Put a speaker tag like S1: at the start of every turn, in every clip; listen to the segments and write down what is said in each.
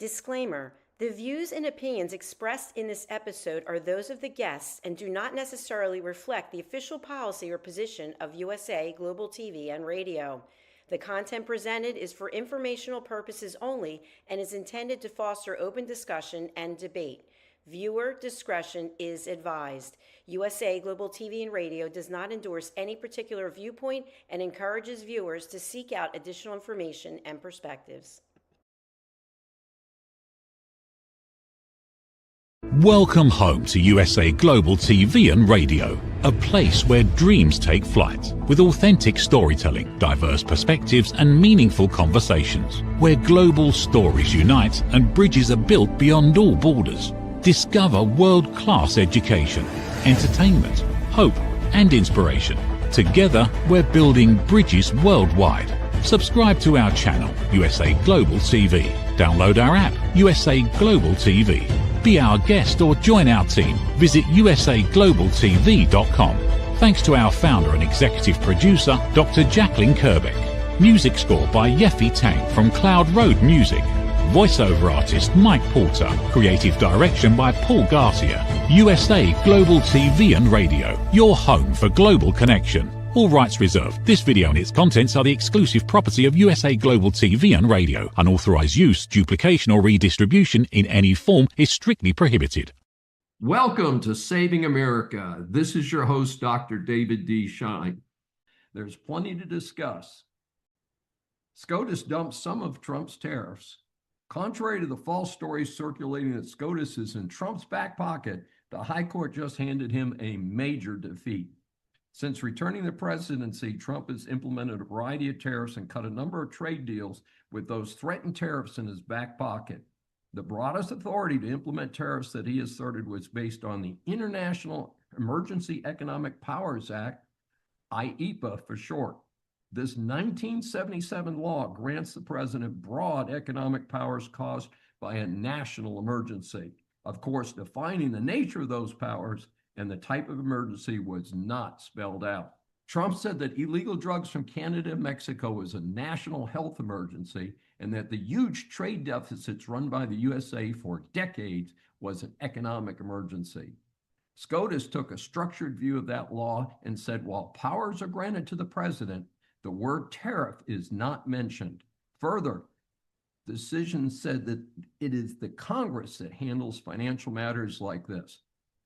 S1: Disclaimer: the views and opinions expressed in this episode are those of the guests and do not necessarily reflect the official policy or position of USA Global TV and Radio. The content presented is for informational purposes only and is intended to foster open discussion and debate. Viewer discretion is advised. USA Global TV and Radio does not endorse any particular viewpoint and encourages viewers to seek out additional information and perspectives.
S2: Welcome home to USA Global TV and Radio, a place where dreams take flight, with authentic storytelling, diverse perspectives and meaningful conversations, where global stories unite and bridges are built beyond all borders. Discover world-class education, entertainment, hope and inspiration. Together, we're building bridges worldwide. Subscribe to our channel, USA Global TV. Download our app, USA Global TV. Be our guest or join our team. Visit usaglobaltv.com. Thanks to our founder and executive producer, Dr. Jacqueline Kerbeck. Music score by Yeffy Tang from Cloud Road Music. Voiceover artist Mike Porter. Creative direction by Paul Garcia. USA Global TV and Radio, your home for global connection. All rights reserved. This video and its contents are the exclusive property of USA Global TV and Radio. Unauthorized use, duplication, or redistribution in any form is strictly prohibited.
S3: Welcome to Saving America. This is your host, Dr. David D. Schein. There's plenty to discuss. Scotus dumped some of Trump's tariffs. Contrary to the false stories circulating that Scotus is in Trump's back pocket, the High Court just handed him a major defeat. Since returning the presidency, Trump has implemented a variety of tariffs and cut a number of trade deals with those threatened tariffs in his back pocket. The broadest authority to implement tariffs that he asserted was based on the International Emergency Economic Powers Act, IEEPA for short. This 1977 law grants the president broad economic powers caused by a national emergency. Of course, defining the nature of those powers and the type of emergency was not spelled out. Trump said that illegal drugs from Canada and Mexico was a national health emergency and that the huge trade deficits run by the USA for decades was an economic emergency. Scotus took a structured view of that law and said while powers are granted to the president, the word tariff is not mentioned. Further, the decision said that it is the Congress that handles financial matters like this.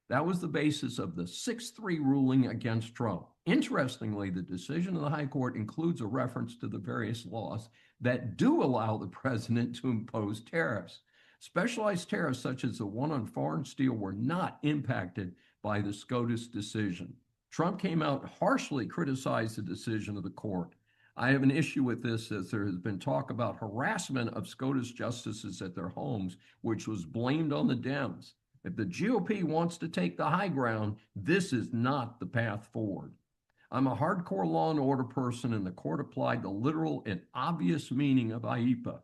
S3: That was the basis of the 6-3 ruling against Trump. Interestingly, the decision of the High Court includes a reference to the various laws that do allow the president to impose tariffs. Specialized tariffs such as the one on foreign steel were not impacted by the Scotus decision. Trump came out harshly criticized the decision of the court. I have an issue with this as there has been talk about harassment of SCOTUS justices at their homes, which was blamed on the Dems. If the GOP wants to take the high ground, this is not the path forward. I'm a hardcore law and order person, and the court applied the literal and obvious meaning of IEEPA.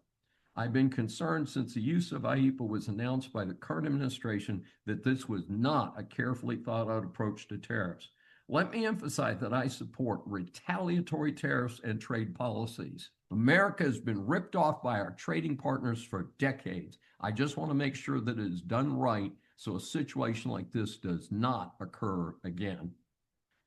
S3: I've been concerned since the use of IEEPA was announced by the current administration that this was not a carefully thought out approach to tariffs. Let me emphasize that I support retaliatory tariffs and trade policies. America has been ripped off by our trading partners for decades. I just want to make sure that it is done right so a situation like this does not occur again.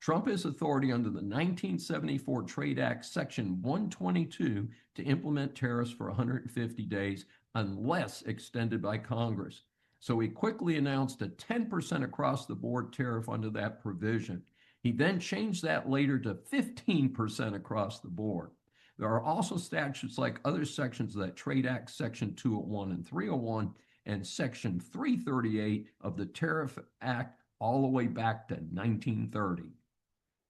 S3: Trump has authority under the 1974 Trade Act, Section 122, to implement tariffs for 150 days unless extended by Congress. So he quickly announced a 10% across-the-board tariff under that provision. He then changed that later to 15% across the board. There are also statutes like other sections of that Trade Act, Section 201 and 301, and Section 338 of the Tariff Act all the way back to 1930.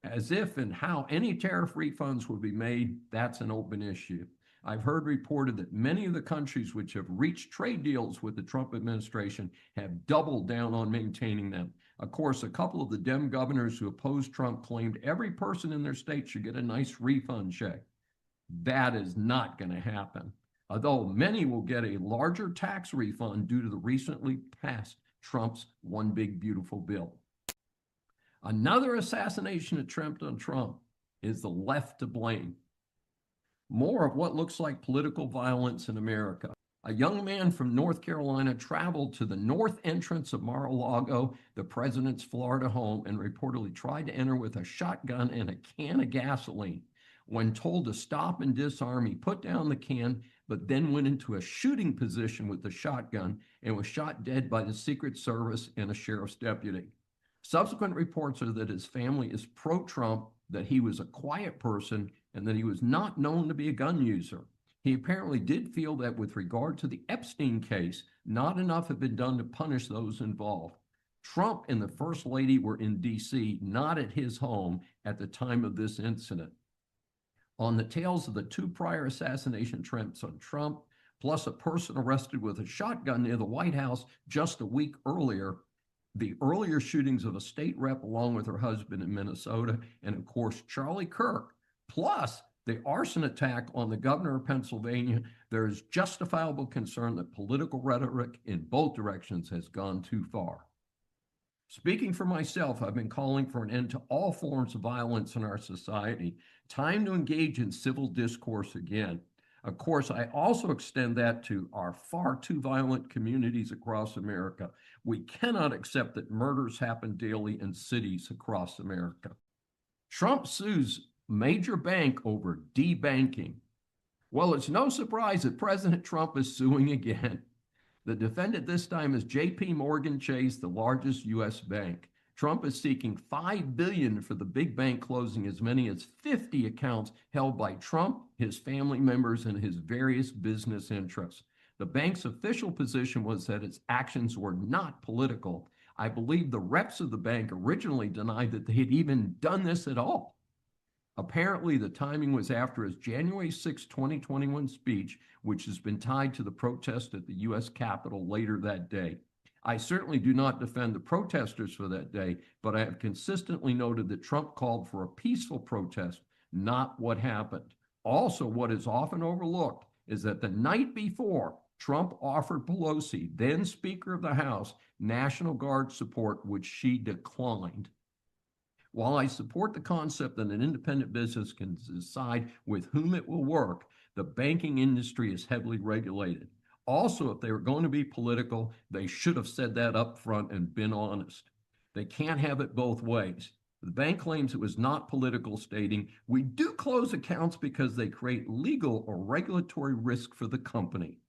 S3: As if and how any tariff refunds will be made, that's an open issue. I've heard reported that many of the countries which have reached trade deals with the Trump administration have doubled down on maintaining them. Of course, a couple of the Dem governors who opposed Trump claimed every person in their state should get a nice refund check. That is not going to happen. Although many will get a larger tax refund due to the recently passed Trump's One Big Beautiful Bill. Another assassination attempt on Trump is the left to blame. More of what looks like political violence in America. A young man from North Carolina traveled to the north entrance of Mar-a-Lago, the president's Florida home, and reportedly tried to enter with a shotgun and a can of gasoline. When told to stop and disarm, he put down the can, but then went into a shooting position with the shotgun and was shot dead by the Secret Service and a sheriff's deputy. Subsequent reports are that his family is pro-Trump, that he was a quiet person, and that he was not known to be a gun user. He apparently did feel that with regard to the Epstein case, not enough had been done to punish those involved. Trump and the First Lady were in D.C., not at his home at the time of this incident. On the tails of the 2 prior assassination attempts on Trump, plus a person arrested with a shotgun near the White House just a week earlier, the earlier shootings of a state rep along with her husband in Minnesota, and of course, Charlie Kirk, plus the arson attack on the governor of Pennsylvania, there is justifiable concern that political rhetoric in both directions has gone too far. Speaking for myself, I've been calling for an end to all forms of violence in our society. Time to engage in civil discourse again. Of course, I also extend that to our far too violent communities across America. We cannot accept that murders happen daily in cities across America. Trump sues major bank over debanking. Well, it's no surprise that President Trump is suing again. The defendant this time is JPMorgan Chase, the largest U.S. bank. Trump is seeking $5 billion for the big bank closing as many as 50 accounts held by Trump, his family members, and his various business interests. The bank's official position was that its actions were not political. I believe the reps of the bank originally denied that they had even done this at all. Apparently, the timing was after his January 6, 2021 speech, which has been tied to the protest at the U.S. Capitol later that day. I certainly do not defend the protesters for that day, but I have consistently noted that Trump called for a peaceful protest, not what happened. Also, what is often overlooked is that the night before, Trump offered Pelosi, then Speaker of the House, National Guard support, which she declined. While I support the concept that an independent business can decide with whom it will work, the banking industry is heavily regulated. Also, if they were going to be political, they should have said that up front and been honest. They can't have it both ways. The bank claims it was not political, stating, "We do close accounts because they create legal or regulatory risk for the company."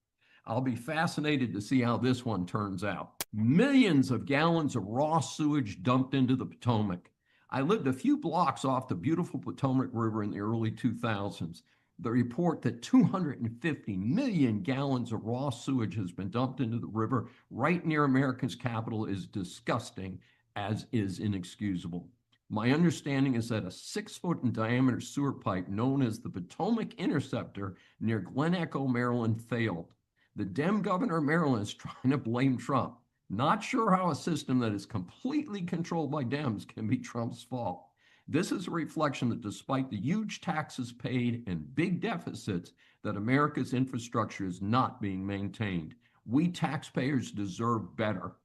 S3: I'll be fascinated to see how this one turns out. Millions of gallons of raw sewage dumped into the Potomac. I lived a few blocks off the beautiful Potomac River in the early 2000s. The report that 250 million gallons of raw sewage has been dumped into the river right near America's capital is disgusting, as is inexcusable. My understanding is that a 6-foot in diameter sewer pipe known as the Potomac Interceptor near Glen Echo, Maryland, failed. The Dem governor of Maryland is trying to blame Trump. Not sure how a system that is completely controlled by Dems can be Trump's fault. This is a reflection that despite the huge taxes paid and big deficits, that America's infrastructure is not being maintained. We taxpayers deserve better.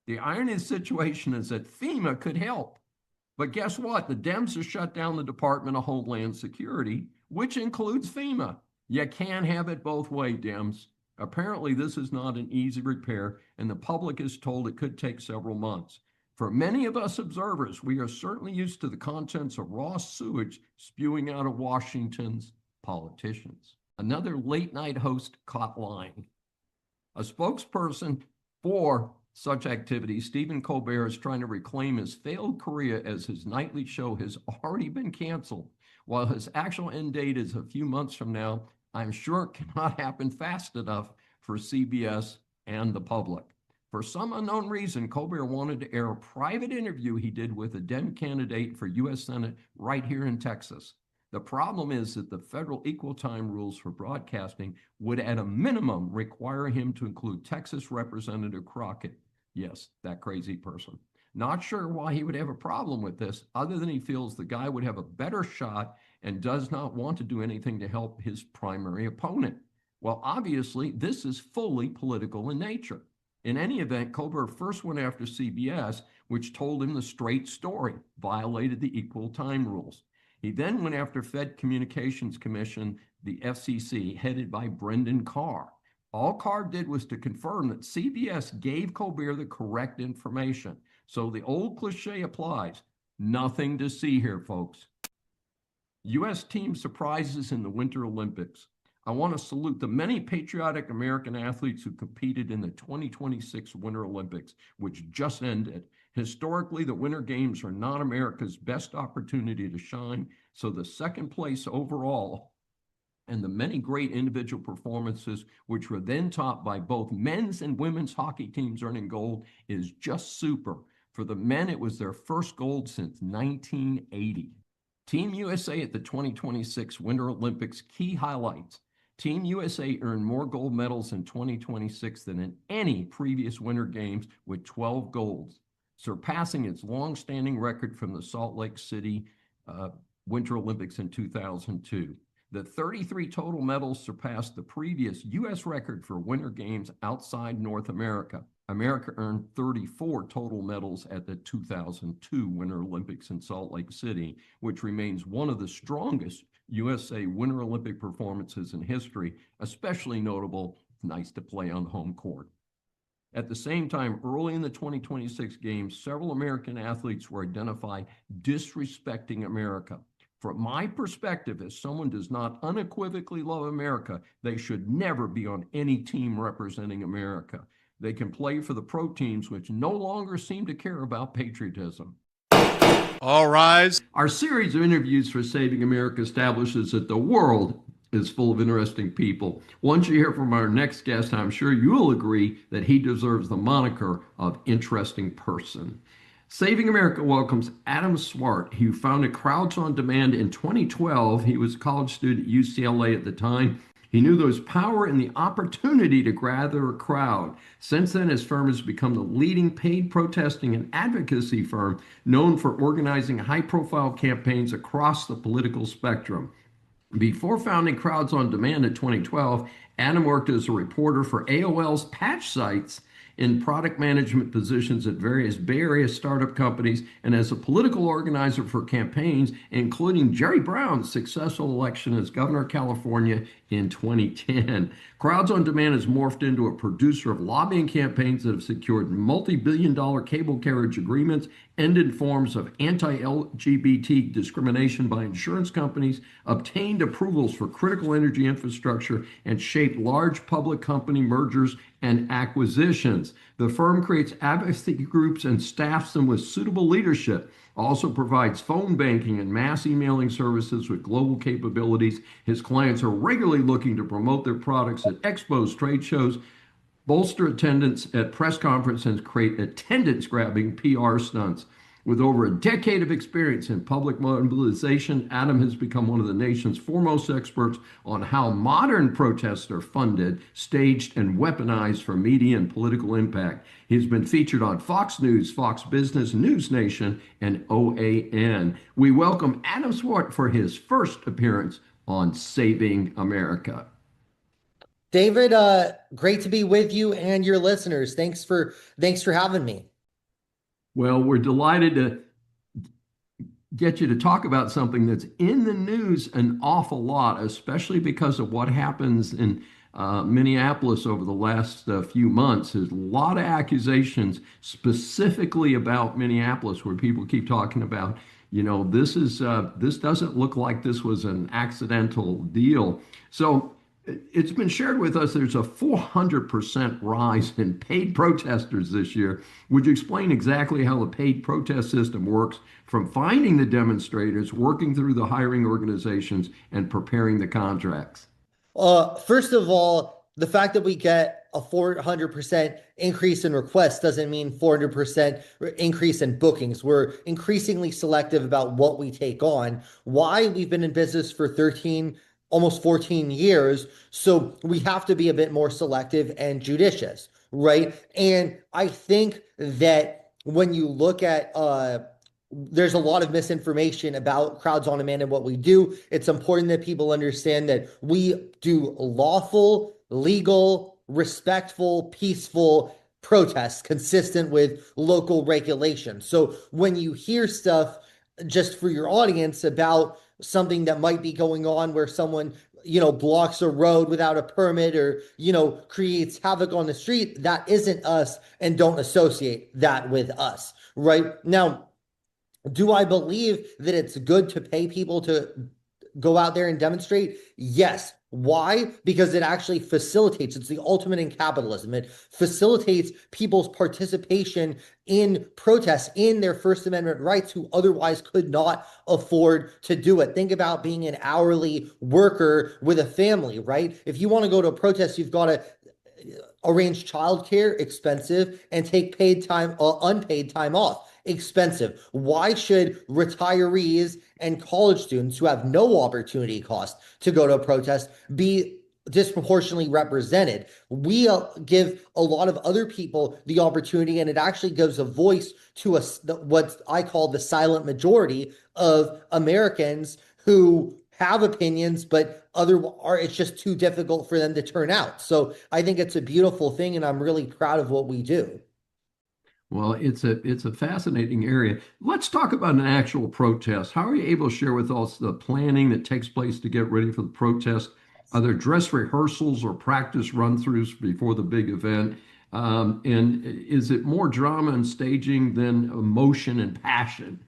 S3: The irony of the situation is that FEMA could help. But guess what? The Dems have shut down the Department of Homeland Security, which includes FEMA. You can't have it both ways, Dems. Apparently, this is not an easy repair, and the public is told it could take several months. For many of us observers, we are certainly used to the contents of raw sewage spewing out of Washington's politicians. Another late-night host caught lying. A spokesperson for such activities, Stephen Colbert, is trying to reclaim his failed career as his nightly show has already been canceled. While his actual end date is a few months from now, I'm sure it cannot happen fast enough for CBS and the public. For some unknown reason, Colbert wanted to air a private interview he did with a Dem candidate for U.S. Senate right here in Texas. The problem is that the federal equal time rules for broadcasting would at a minimum require him to include Texas Representative Crockett. Yes, that crazy person. Not sure why he would have a problem with this, other than he feels the guy would have a better shot and does not want to do anything to help his primary opponent. Well, obviously, this is fully political in nature. In any event, Colbert first went after CBS, which told him the straight story, violated the equal time rules. He then went after Fed Communications Commission, the FCC, headed by Brendan Carr. All Carr did was to confirm that CBS gave Colbert the correct information. So the old cliche applies. Nothing to see here, folks. U.S. team surprises in the Winter Olympics. I want to salute the many patriotic American athletes who competed in the 2026 Winter Olympics, which just ended. Historically, the Winter Games are not America's best opportunity to shine, so the second place overall and the many great individual performances, which were then topped by both men's and women's hockey teams earning gold, is just super. For the men, it was their first gold since 1980. Team USA at the 2026 Winter Olympics key highlights. Team USA earned more gold medals in 2026 than in any previous Winter Games with 12 golds, surpassing its long-standing record from the Salt Lake City Winter Olympics in 2002. The 33 total medals surpassed the previous U.S. record for Winter Games outside North America. America earned 34 total medals at the 2002 Winter Olympics in Salt Lake City, which remains one of the strongest USA Winter Olympic performances in history, especially notable, nice to play on home court. At the same time, early in the 2026 Games, several American athletes were identified disrespecting America. From my perspective, as someone does not unequivocally love America, they should never be on any team representing America. They can play for the pro teams, which no longer seem to care about patriotism.
S4: All rise.
S3: Our series of interviews for Saving America establishes that the world is full of interesting people. Once you hear from our next guest, I'm sure you'll agree that he deserves the moniker of interesting person. Saving America welcomes Adam Swart, who founded Crowds on Demand in 2012. He was a college student at UCLA at the time. He knew there was power in the opportunity to gather a crowd. Since then, his firm has become the leading paid protesting and advocacy firm known for organizing high-profile campaigns across the political spectrum. Before founding Crowds on Demand in 2012, Adam worked as a reporter for AOL's patch sites in product management positions at various Bay Area startup companies and as a political organizer for campaigns, including Jerry Brown's successful election as governor of California in 2010. Crowds on Demand has morphed into a producer of lobbying campaigns that have secured multi-billion-dollar cable carriage agreements, ended forms of anti-LGBT discrimination by insurance companies, obtained approvals for critical energy infrastructure, and shaped large public company mergers and acquisitions. The firm creates advocacy groups and staffs them with suitable leadership. Also provides phone banking and mass emailing services with global capabilities. His clients are regularly looking to promote their products at expos, trade shows, bolster attendance at press conferences, and create attendance-grabbing PR stunts. With over a decade of experience in public mobilization, Adam has become one of the nation's foremost experts on how modern protests are funded, staged, and weaponized for media and political impact. He's been featured on Fox News, Fox Business, News Nation, and OAN. We welcome Adam Swart for his first appearance on Saving America.
S5: David, great to be with you and your listeners. Thanks for having me.
S3: Well, we're delighted to get you to talk about something that's in the news an awful lot, especially because of what happens in Minneapolis over the last few months. There's a lot of accusations specifically about Minneapolis where people keep talking about, this doesn't look like this was an accidental deal. So it's been shared with us there's a 400% rise in paid protesters this year. Would you explain exactly how the paid protest system works, from finding the demonstrators, working through the hiring organizations, and preparing the contracts?
S5: First of all, the fact that we get a 400% increase in requests doesn't mean 400% increase in bookings. We're increasingly selective about what we take on. Why? We've been in business for almost 14 years. So we have to be a bit more selective and judicious, right? And I think that when you look at, there's a lot of misinformation about Crowds on Demand and what we do. It's important that people understand that we do lawful, legal, respectful, peaceful protests consistent with local regulations. So when you hear stuff, just for your audience, about something that might be going on where someone blocks a road without a permit or, creates havoc on the street, that isn't us, and don't associate that with us, right? Now, do I believe that it's good to pay people to go out there and demonstrate? Yes. Why? Because it actually facilitates, it's the ultimate in capitalism. It facilitates people's participation in protests, in their First Amendment rights, who otherwise could not afford to do it. Think about being an hourly worker with a family, right? If you want to go to a protest, you've got to arrange childcare, expensive, and take unpaid time off, expensive. Why should retirees and college students who have no opportunity cost to go to a protest be disproportionately represented? We give a lot of other people the opportunity, and it actually gives a voice to what I call the silent majority of Americans who have opinions, but it's just too difficult for them to turn out. So I think it's a beautiful thing, and I'm really proud of what we do.
S3: Well, it's a fascinating area. Let's talk about an actual protest. How are you able to share with us the planning that takes place to get ready for the protest? Are there dress rehearsals or practice run-throughs before the big event? And is it more drama and staging than emotion and passion?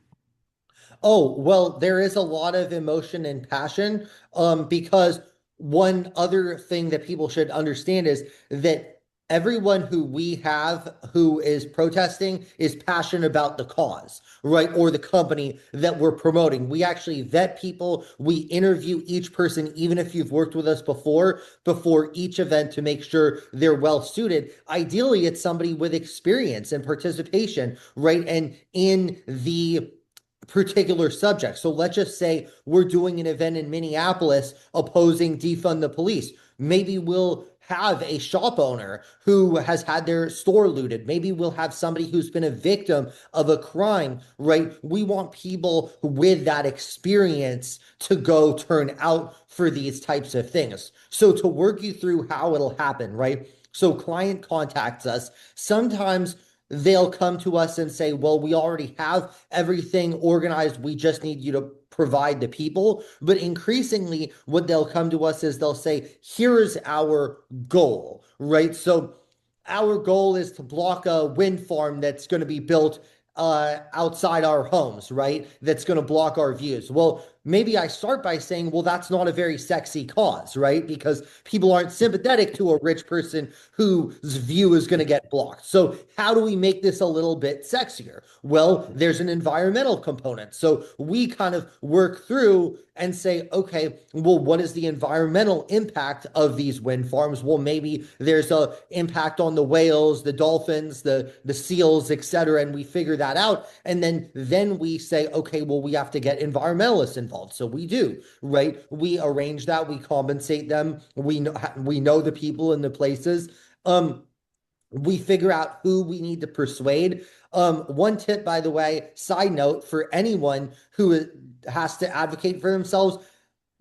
S5: Oh, well, there is a lot of emotion and passion, because one other thing that people should understand is that everyone who we have who is protesting is passionate about the cause, right? Or the company that we're promoting. We actually vet people. We interview each person, even if you've worked with us before each event, to make sure they're well suited. Ideally, it's somebody with experience and participation, right? And in the particular subject. So let's just say we're doing an event in Minneapolis opposing defund the police. Maybe we'll have a shop owner who has had their store looted. Maybe we'll have somebody who's been a victim of a crime, right? We want people with that experience to go turn out for these types of things. So to work you through how it'll happen, right? So client contacts us. Sometimes they'll come to us and say, well, we already have everything organized. We just need you to provide the people. But increasingly, what they'll come to us is they'll say, here's our goal, right? So our goal is to block a wind farm that's going to be built outside our homes, right? That's going to block our views. Well, maybe I start by saying, well, that's not a very sexy cause, right? Because people aren't sympathetic to a rich person whose view is going to get blocked. So how do we make this a little bit sexier? Well, there's an environmental component. So we kind of work through and say, okay, well, what is the environmental impact of these wind farms? Well, maybe there's a impact on the whales, the dolphins, the seals, etc. And we figure that out. And then we say, okay, well, we have to get environmentalists involved. So we do, right? We arrange that, we compensate them. We know the people in the places. We figure out who we need to persuade. One tip, by the way, side note, for anyone who has to advocate for themselves,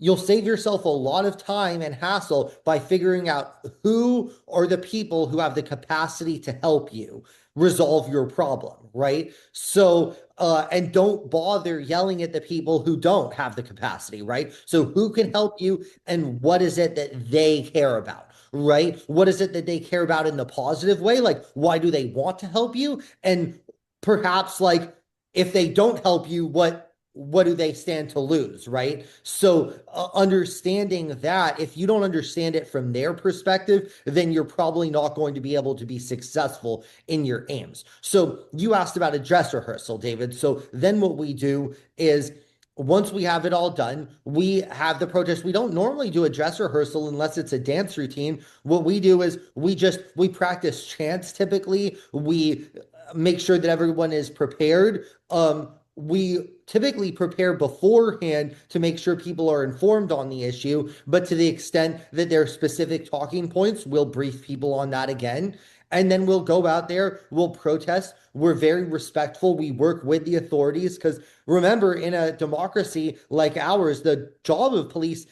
S5: you'll save yourself a lot of time and hassle by figuring out who are the people who have the capacity to help you resolve your problem, right? So, and don't bother yelling at the people who don't have the capacity, right? So who can help you, and what is it that they care about? Right? What is it that they care about in the positive way? Like, why do they want to help you? And perhaps, like, if they don't help you, what do they stand to lose, right? So understanding that, if you don't understand it from their perspective, then you're probably not going to be able to be successful in your aims. So you asked about a dress rehearsal, David. So then what we do is, once we have it all done, we have the protest. We don't normally do a dress rehearsal unless it's a dance routine. What we do is we practice chants typically. We make sure that everyone is prepared. We typically prepare beforehand to make sure people are informed on the issue, but to the extent that there are specific talking points, we'll brief people on that again. And then we'll go out there, we'll protest. We're very respectful. We work with the authorities because remember, in a democracy like ours, the job of police,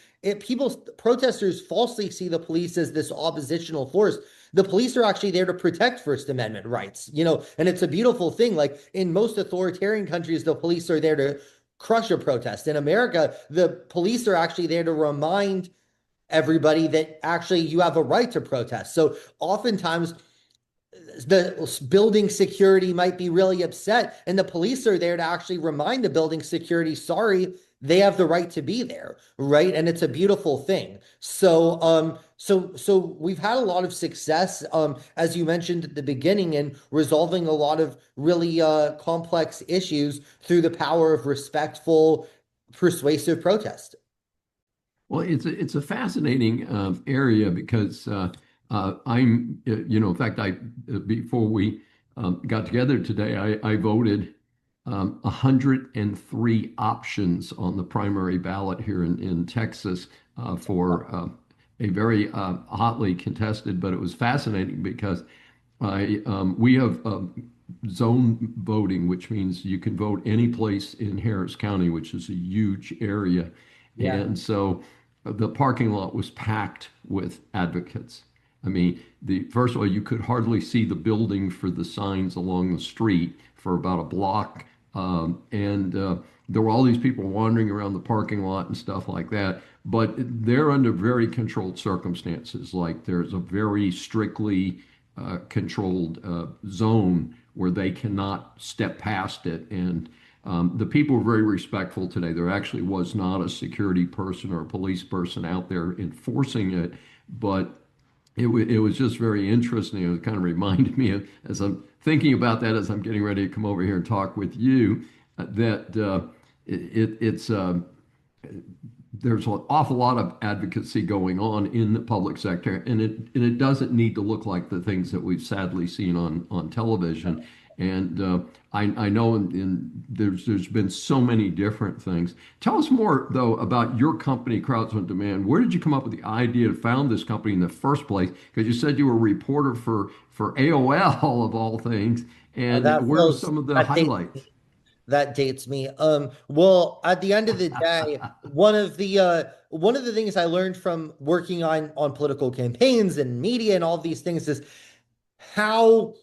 S5: protesters falsely see the police as this oppositional force. The police are actually there to protect First Amendment rights, and it's a beautiful thing. Like in most authoritarian countries, the police are there to crush a protest. In America, the police are actually there to remind everybody that actually you have a right to protest. So oftentimes the building security might be really upset, and the police are there to actually remind the building security, sorry, they have the right to be there, right? And it's a beautiful thing. So we've had a lot of success, as you mentioned at the beginning, in resolving a lot of really complex issues through the power of respectful, persuasive protest.
S3: Well, it's a fascinating area because I'm, in fact, before we got together today, I voted 103 options on the primary ballot here in Texas for a very hotly contested, but it was fascinating because we have zone voting, which means you can vote any place in Harris County, which is a huge area.
S5: Yeah.
S3: And so the parking lot was packed with advocates. I mean, first of all, you could hardly see the building for the signs along the street for about a block. And there were all these people wandering around the parking lot and stuff like that. But they're under very controlled circumstances. Like there's a very strictly controlled zone where they cannot step past it. And the people were very respectful today. There actually was not a security person or a police person out there enforcing it, but it was just very interesting. It kind of reminded me of, as I'm thinking about that, as I'm getting ready to come over here and talk with you, that it's there's an awful lot of advocacy going on in the public sector, and it doesn't need to look like the things that we've sadly seen on television. And I know there's been so many different things. Tell us more, though, about your company, Crowds on Demand. Where did you come up with the idea to found this company in the first place? Because you said you were a reporter for AOL, of all things. And where are some of the highlights?
S5: That dates me. Well, at the end of the day, one of the things I learned from working on political campaigns and media and all these things is how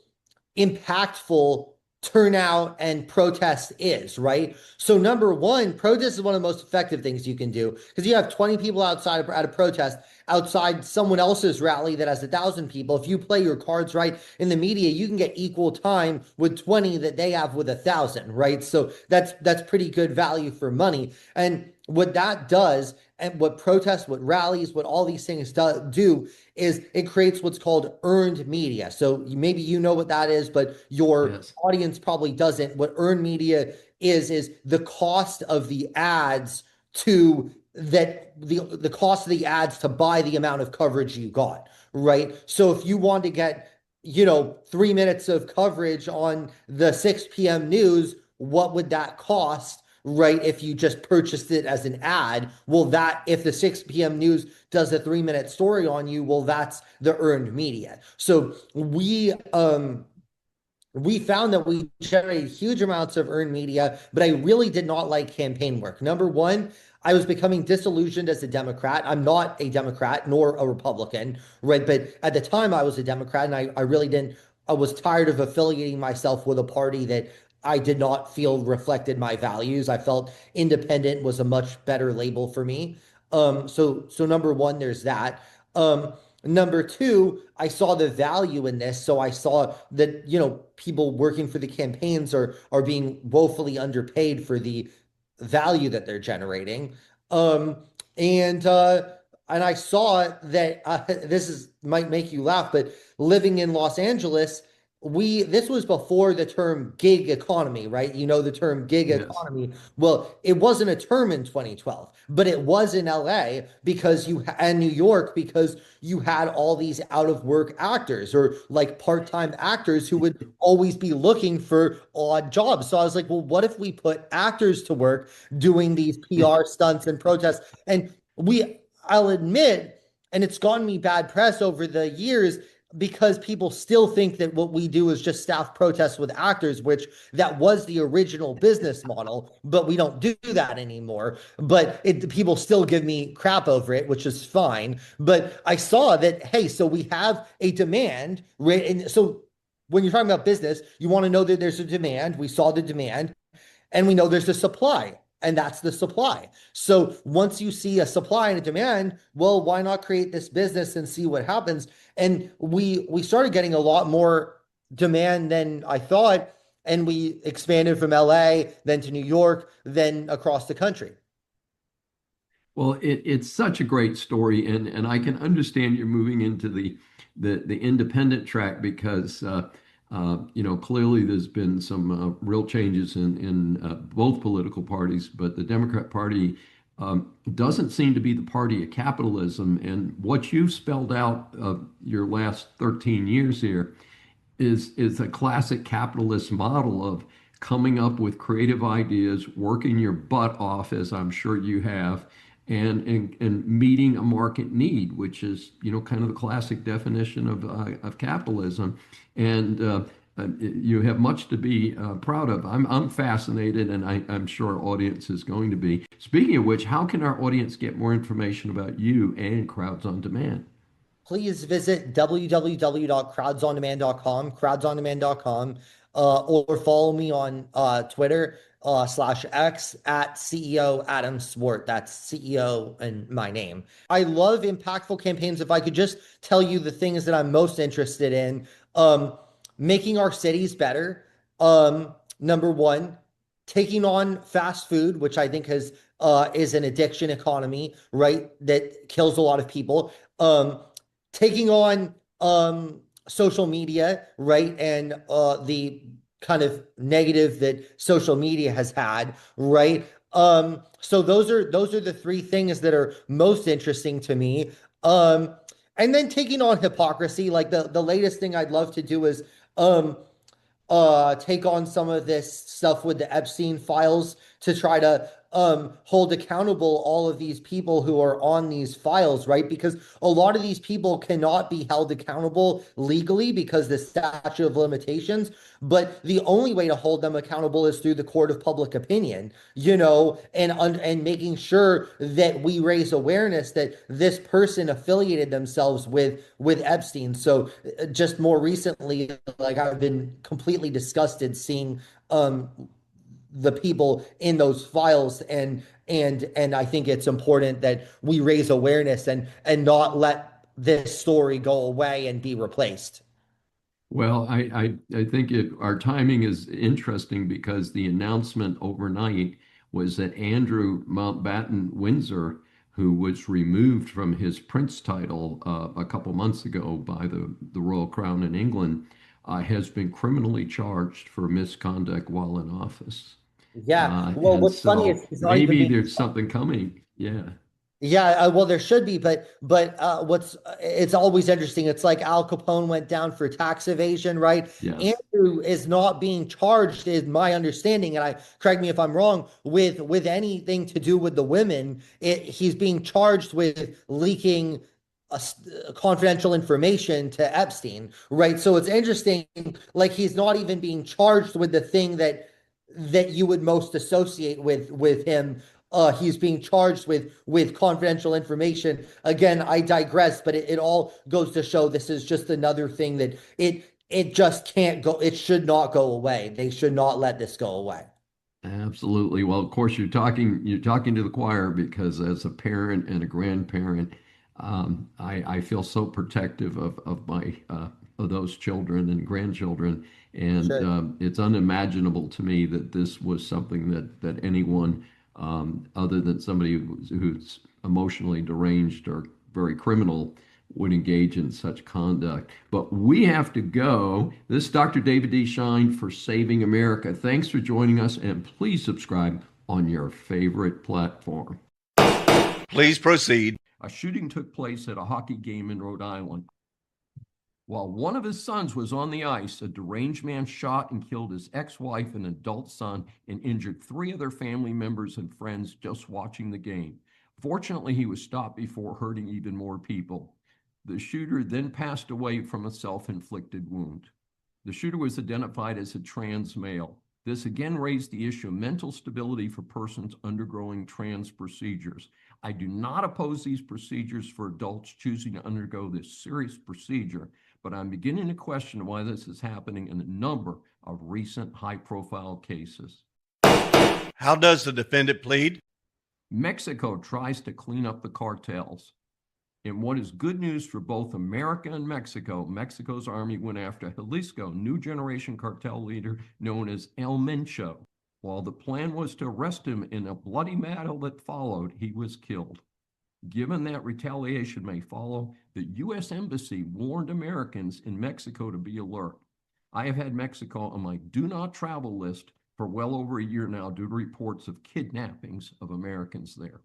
S5: impactful turnout and protest is, right? So number one, protest is one of the most effective things you can do because you have 20 people outside at a protest outside someone else's rally that has 1,000 people. If you play your cards right in the media, you can get equal time with 20 that they have with 1,000, right? So that's pretty good value for money. And what that does, and what protests, what rallies, what all these things do is it creates what's called earned media. So maybe you know what that is, but your audience probably doesn't. What earned media is the cost of the ads to that the cost of the ads to buy the amount of coverage you got, right? So if you want to get 3 minutes of coverage on the 6 p.m. news, what would that cost? Right, if you just purchased it as an ad, well, that if the 6 p.m. news does a 3-minute story on you, well, that's the earned media. So we found that we generated huge amounts of earned media, but I really did not like campaign work. Number one, I was becoming disillusioned as a Democrat. I'm not a Democrat nor a Republican, right? But at the time I was a Democrat, and I really didn't. I was tired of affiliating myself with a party that I did not feel reflected my values. I felt independent was a much better label for me. So number one, there's that. Number two, I saw the value in this. So I saw that, people working for the campaigns are being woefully underpaid for the value that they're generating. And I saw that might make you laugh, but living in Los Angeles, this was before the term gig economy, right? You know the term gig economy. Well, it wasn't a term in 2012, but it was in LA and New York because you had all these out of work actors or like part-time actors who would always be looking for odd jobs. So I was like, well, what if we put actors to work doing these PR stunts and protests? And I'll admit, and it's gotten me bad press over the years, because people still think that what we do is just staff protests with actors, which that was the original business model, but we don't do that anymore. But people still give me crap over it, which is fine. But I saw that, hey, so we have a demand, right? And so when you're talking about business, you want to know that there's a demand. We saw the demand, and we know there's a supply. and that's the supply. So once you see a supply and a demand, well, why not create this business and see what happens? And we started getting a lot more demand than I thought, and we expanded from LA, then to New York, then across the country.
S3: Well, it's such a great story, and I can understand you're moving into the independent track because clearly there's been some real changes in both political parties, but the Democrat Party doesn't seem to be the party of capitalism. And what you've spelled out of your last 13 years here is a classic capitalist model of coming up with creative ideas, working your butt off, as I'm sure you have, and meeting a market need, which is kind of the classic definition of capitalism. And you have much to be proud of. I'm fascinated, and I'm sure our audience is going to be. Speaking of which, how can our audience get more information about you and Crowds on Demand?
S5: Please visit www.crowdsondemand.com, or follow me on Twitter /X at CEO Adam Swart. That's CEO and my name. I love impactful campaigns. If I could just tell you the things that I'm most interested in, making our cities better. Number one, taking on fast food, which I think is an addiction economy, right? That kills a lot of people. Taking on social media, right? And the kind of negative that social media has had, right? So those are the three things that are most interesting to me. And then taking on hypocrisy, like the latest thing I'd love to do is take on some of this stuff with the Epstein files to try to hold accountable all of these people who are on these files, right? Because a lot of these people cannot be held accountable legally because the statute of limitations, but the only way to hold them accountable is through the court of public opinion, and making sure that we raise awareness that this person affiliated themselves with Epstein. So just more recently, like, I've been completely disgusted seeing the people in those files, and I think it's important that we raise awareness and not let this story go away and be replaced.
S3: Well, I think our timing is interesting because the announcement overnight was that Andrew Mountbatten Windsor, who was removed from his prince title a couple months ago by the Royal Crown in England, has been criminally charged for misconduct while in office.
S5: Yeah. Well,
S3: And
S5: what's funny
S3: so
S5: is he's not even
S3: maybe
S5: being.
S3: there's something coming. Yeah.
S5: Yeah, well, there should be, but it's always interesting. It's like Al Capone went down for tax evasion, right?
S3: Yes.
S5: Andrew is not being charged, is my understanding, and correct me if I'm wrong, with anything to do with the women. He's being charged with leaking confidential information to Epstein, right? So it's interesting, like, he's not even being charged with the thing that you would most associate with him. He's being charged with confidential information. Again, I digress, but it all goes to show this is just another thing that it just can't go. It should not go away. They should not let this go away.
S3: Absolutely. Well, of course, you're talking to the choir because as a parent and a grandparent, I feel so protective of my of those children and grandchildren, and
S5: Sure.
S3: it's unimaginable to me that this was something that anyone other than somebody who's emotionally deranged or very criminal would engage in such conduct. But we have to go. This is Dr. David D. Shine for Saving America. Thanks for joining us, and please subscribe on your favorite platform.
S4: Please proceed.
S3: A shooting took place at a hockey game in Rhode Island. While one of his sons was on the ice, a deranged man shot and killed his ex-wife and adult son and injured 3 other family members and friends just watching the game. Fortunately, he was stopped before hurting even more people. The shooter then passed away from a self-inflicted wound. The shooter was identified as a trans male. This again raised the issue of mental stability for persons undergoing trans procedures. I do not oppose these procedures for adults choosing to undergo this serious procedure, but I'm beginning to question why this is happening in a number of recent high-profile cases.
S4: How does the defendant plead?
S3: Mexico tries to clean up the cartels. In what is good news for both America and Mexico, Mexico's army went after Jalisco, new generation cartel leader known as El Mencho. While the plan was to arrest him in a bloody battle that followed, he was killed. Given that retaliation may follow, the U.S. Embassy warned Americans in Mexico to be alert. I have had Mexico on my do not travel list for well over a year now due to reports of kidnappings of Americans there.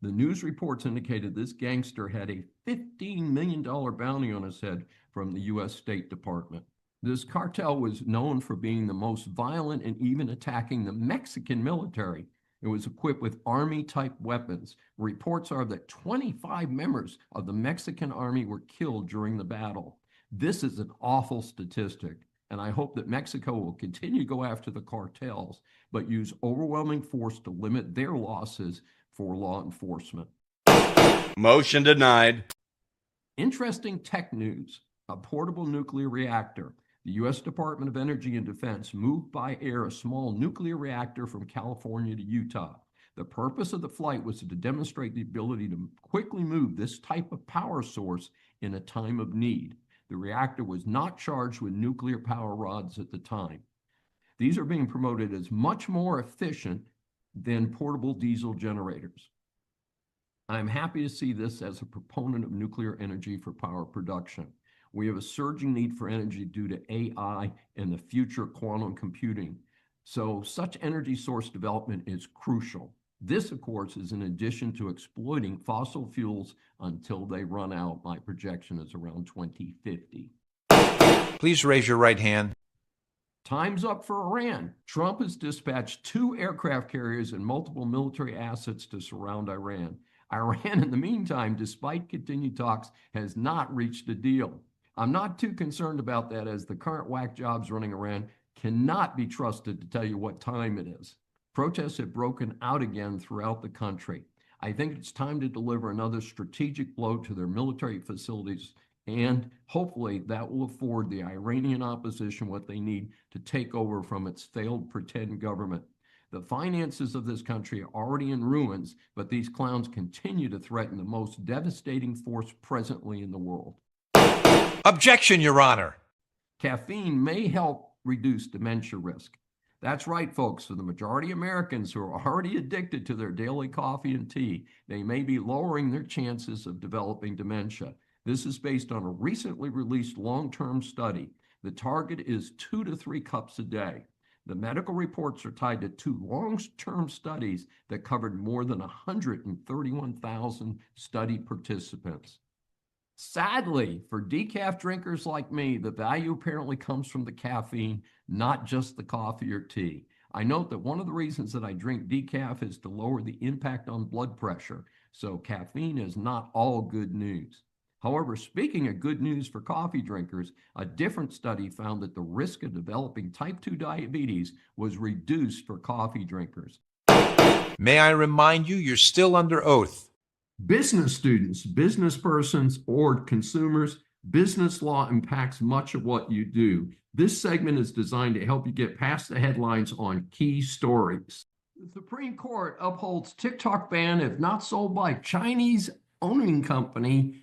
S3: The news reports indicated this gangster had a $15 million bounty on his head from the U.S. State Department. This cartel was known for being the most violent and even attacking the Mexican military. It was equipped with army-type weapons. Reports are that 25 members of the Mexican army were killed during the battle. This is an awful statistic, and I hope that Mexico will continue to go after the cartels, but use overwhelming force to limit their losses for law enforcement.
S4: Motion denied.
S3: Interesting tech news. A portable nuclear reactor. The U.S. Department of Energy and Defense moved by air a small nuclear reactor from California to Utah. The purpose of the flight was to demonstrate the ability to quickly move this type of power source in a time of need. The reactor was not charged with nuclear power rods at the time. These are being promoted as much more efficient than portable diesel generators. I'm happy to see this as a proponent of nuclear energy for power production. We have a surging need for energy due to AI and the future quantum computing. So such energy source development is crucial. This, of course, is in addition to exploiting fossil fuels until they run out. My projection is around 2050.
S6: Please raise your right hand.
S3: Time's up for Iran. Trump has dispatched 2 aircraft carriers and multiple military assets to surround Iran. Iran, in the meantime, despite continued talks, has not reached a deal. I'm not too concerned about that, as the current whack jobs running Iran cannot be trusted to tell you what time it is. Protests have broken out again throughout the country. I think it's time to deliver another strategic blow to their military facilities, and hopefully that will afford the Iranian opposition what they need to take over from its failed pretend government. The finances of this country are already in ruins, but these clowns continue to threaten the most devastating force presently in the world.
S6: Objection, Your Honor.
S3: Caffeine may help reduce dementia risk. That's right, folks. For the majority of Americans who are already addicted to their daily coffee and tea, they may be lowering their chances of developing dementia. This is based on a recently released long-term study. The target is 2 to 3 cups a day. The medical reports are tied to 2 long-term studies that covered more than 131,000 study participants. Sadly, for decaf drinkers like me, the value apparently comes from the caffeine, not just the coffee or tea. I note that one of the reasons that I drink decaf is to lower the impact on blood pressure, so caffeine is not all good news. However, speaking of good news for coffee drinkers, a different study found that the risk of developing type 2 diabetes was reduced for coffee drinkers.
S6: May I remind you, you're still under oath.
S3: Business students, business persons, or consumers, business law impacts much of what you do. This segment is designed to help you get past the headlines on key stories. The Supreme Court upholds TikTok ban if not sold by Chinese owning company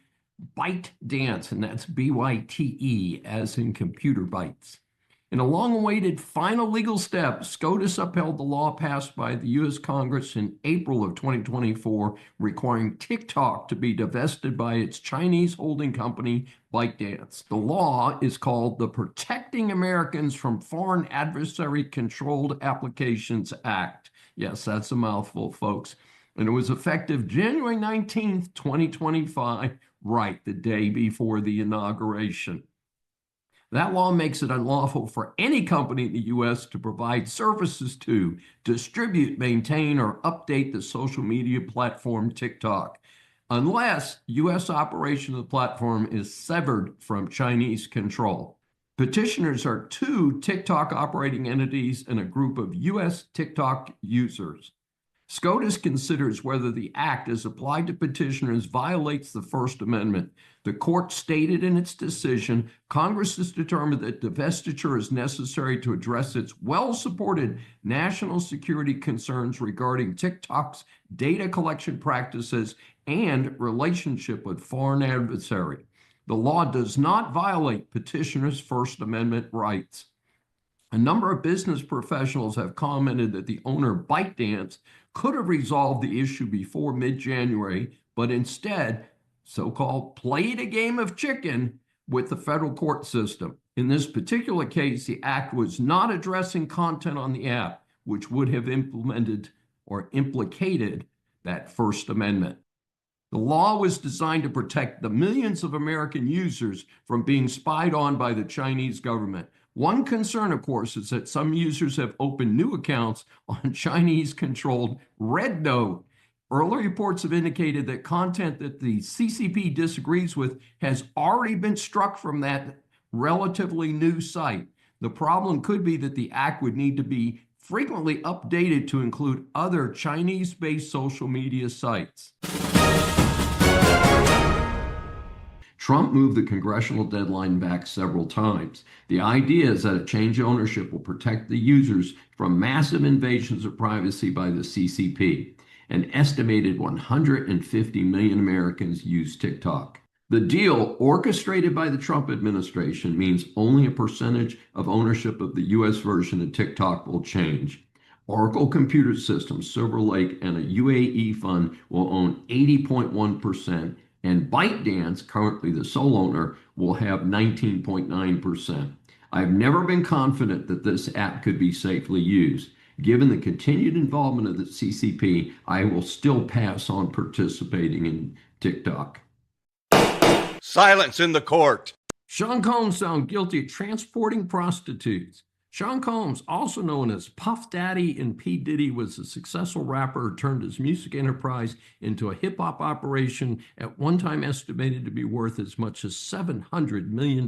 S3: ByteDance, and that's BYTE, as in computer bytes. In a long-awaited final legal step, Scotus upheld the law passed by the U.S. Congress in April of 2024, requiring TikTok to be divested by its Chinese holding company, ByteDance. The law is called the Protecting Americans from Foreign Adversary Controlled Applications Act. Yes, that's a mouthful, folks. And it was effective January 19th, 2025, right, the day before the inauguration. That law makes it unlawful for any company in the U.S. to provide services to, distribute, maintain, or update the social media platform TikTok, unless U.S. operation of the platform is severed from Chinese control. Petitioners are 2 TikTok operating entities and a group of U.S. TikTok users. SCOTUS considers whether the act as applied to petitioners violates the First Amendment. The court stated in its decision, Congress has determined that divestiture is necessary to address its well-supported national security concerns regarding TikTok's data collection practices and relationship with foreign adversary. The law does not violate petitioners' First Amendment rights. A number of business professionals have commented that the owner ByteDance could have resolved the issue before mid-January, but instead, so-called played a game of chicken with the federal court system. In this particular case, the act was not addressing content on the app, which would have implemented or implicated that First Amendment. The law was designed to protect the millions of American users from being spied on by the Chinese government. One concern, of course, is that some users have opened new accounts on Chinese-controlled Red Note. Early reports have indicated that content that the CCP disagrees with has already been struck from that relatively new site. The problem could be that the act would need to be frequently updated to include other Chinese-based social media sites. Trump moved the congressional deadline back several times. The idea is that a change in ownership will protect the users from massive invasions of privacy by the CCP. An estimated 150 million Americans use TikTok. The deal, orchestrated by the Trump administration, means only a percentage of ownership of the U.S. version of TikTok will change. Oracle Computer Systems, Silver Lake, and a UAE fund will own 80.1%. And ByteDance, currently the sole owner, will have 19.9%. I've never been confident that this app could be safely used. Given the continued involvement of the CCP, I will still pass on participating in TikTok.
S4: Silence in the court.
S3: Sean Combs found guilty of transporting prostitutes. Sean Combs, also known as Puff Daddy and P. Diddy, was a successful rapper who turned his music enterprise into a hip-hop operation at one time estimated to be worth as much as $700 million.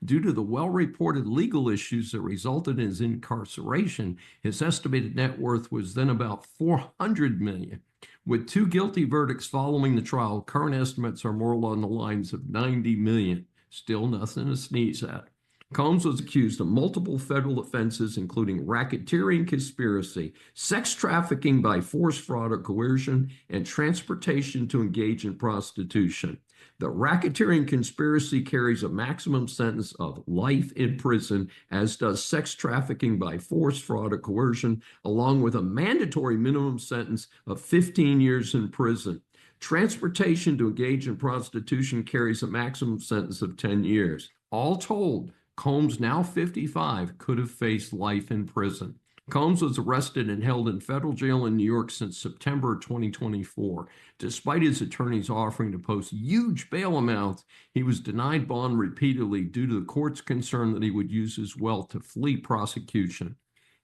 S3: Due to the well-reported legal issues that resulted in his incarceration, his estimated net worth was then about $400 million. With 2 guilty verdicts following the trial, current estimates are more along the lines of $90 million. Still nothing to sneeze at. Combs was accused of multiple federal offenses, including racketeering conspiracy, sex trafficking by force, fraud, or coercion, and transportation to engage in prostitution. The racketeering conspiracy carries a maximum sentence of life in prison, as does sex trafficking by force, fraud, or coercion, along with a mandatory minimum sentence of 15 years in prison. Transportation to engage in prostitution carries a maximum sentence of 10 years. All told, Combs, now 55, could have faced life in prison. Combs was arrested and held in federal jail in New York since September 2024. Despite his attorneys offering to post huge bail amounts, he was denied bond repeatedly due to the court's concern that he would use his wealth to flee prosecution.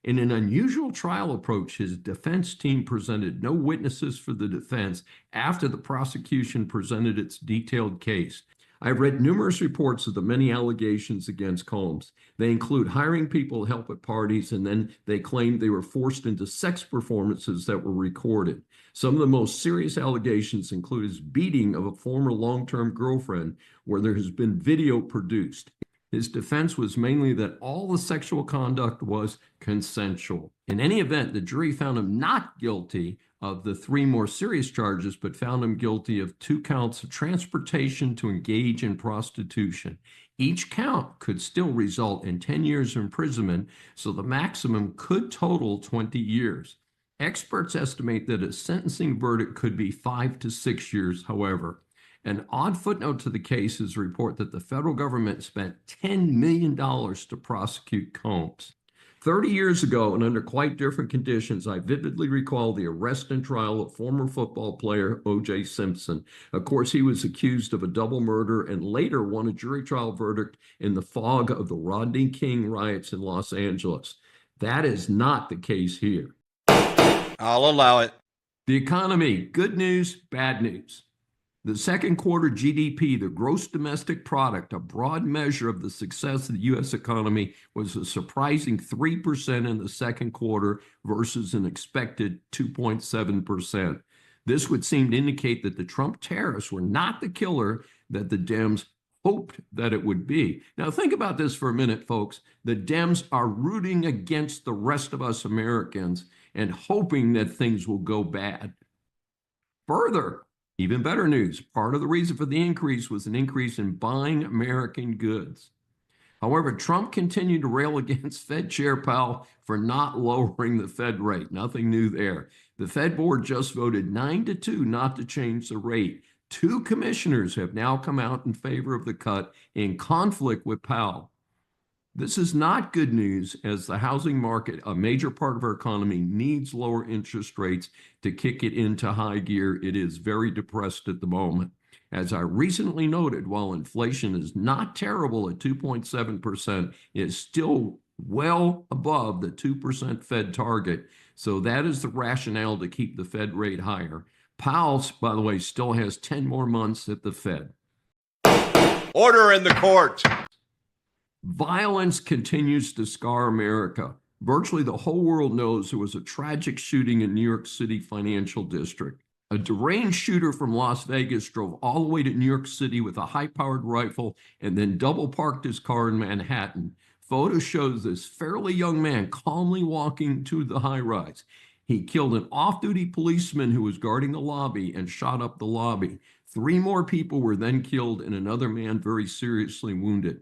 S3: In an unusual trial approach, his defense team presented no witnesses for the defense after the prosecution presented its detailed case. I've read numerous reports of the many allegations against Combs. They include hiring people to help at parties, and then they claimed they were forced into sex performances that were recorded. Some of the most serious allegations include his beating of a former long-term girlfriend, where there has been video produced. His defense was mainly that all the sexual conduct was consensual. In any event, the jury found him not guilty of the 3 more serious charges, but found him guilty of 2 counts of transportation to engage in prostitution. Each count could still result in 10 years imprisonment, so the maximum could total 20 years. Experts estimate that a sentencing verdict could be 5 to 6 years, however. An odd footnote to the case is a report that the federal government spent $10 million to prosecute Combs. 30 years ago, and under quite different conditions, I vividly recall the arrest and trial of former football player O.J. Simpson. Of course, he was accused of a double murder and later won a jury trial verdict in the fog of the Rodney King riots in Los Angeles. That is not the case here.
S4: I'll allow it.
S3: The economy, good news, bad news. The second quarter GDP, the gross domestic product, a broad measure of the success of the U.S. economy, was a surprising 3% in the second quarter versus an expected 2.7%. This would seem to indicate that the Trump tariffs were not the killer that the Dems hoped that it would be. Now, think about this for a minute, folks. The Dems are rooting against the rest of us Americans and hoping that things will go bad. Further, even better news, part of the reason for the increase was an increase in buying American goods. However, Trump continued to rail against Fed Chair Powell for not lowering the Fed rate. Nothing new there. The Fed board just voted 9-2 not to change the rate. 2 commissioners have now come out in favor of the cut in conflict with Powell. This is not good news, as the housing market, a major part of our economy, needs lower interest rates to kick it into high gear. It is very depressed at the moment. As I recently noted, while inflation is not terrible at 2.7%, it's still well above the 2% Fed target. So that is the rationale to keep the Fed rate higher. Powell, by the way, still has 10 more months at the Fed.
S4: Order in the court.
S3: Violence continues to scar America. Virtually the whole world knows there was a tragic shooting in New York City financial district. A deranged shooter from Las Vegas drove all the way to New York City with a high-powered rifle and then double parked his car in Manhattan. Photo shows this fairly young man calmly walking to the high-rise. He killed an off-duty policeman who was guarding the lobby and shot up the lobby. 3 more people were then killed and another man very seriously wounded.